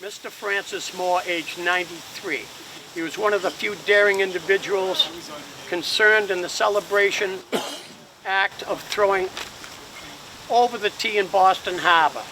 Mr. Francis Moore, aged 93. He was one of the few daring individuals concerned in the celebration act of throwing over the tea in Boston Harbor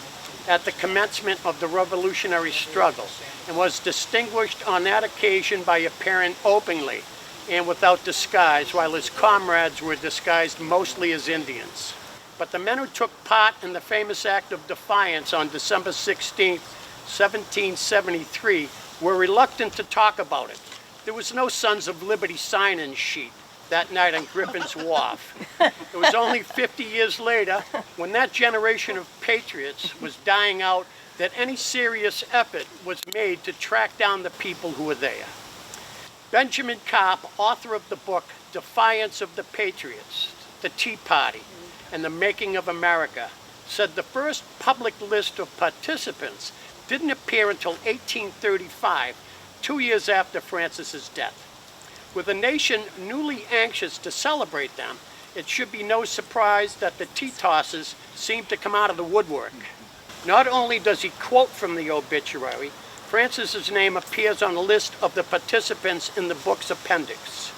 at the commencement of the Revolutionary struggle, and was distinguished on that occasion by appearing openly and without disguise, while his comrades were disguised mostly as Indians. But the men who took part in the famous act of defiance on December 16, 1773, were reluctant to talk about it. There was no Sons of Liberty sign-in sheet that night on Griffin's Wharf. It was only 50 years later, when that generation of patriots was dying out, that any serious effort was made to track down the people who were there. Benjamin Carp, author of the book Defiance of the Patriots, The Tea Party, and the Making of America, said the first public list of participants didn't appear until 1835, 2 years after Francis's death. With a nation newly anxious to celebrate them, it should be no surprise that the tea tossers seem to come out of the woodwork. Not only does he quote from the obituary, Francis's name appears on the list of the participants in the book's appendix.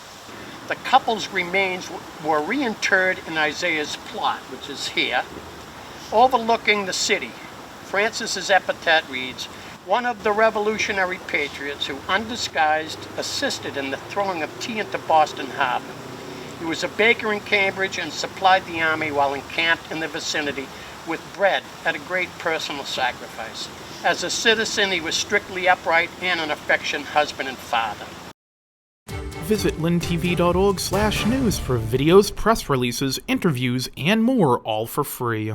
The couple's remains were reinterred in Isaiah's plot, which is here, overlooking the city. Francis's epitaph reads, "One of the revolutionary patriots who, undisguised, assisted in the throwing of tea into Boston Harbor. He was a baker in Cambridge and supplied the army while encamped in the vicinity with bread at a great personal sacrifice. As a citizen, he was strictly upright and an affectionate husband and father." Visit lyntv.org/news for videos, press releases, interviews, and more, all for free.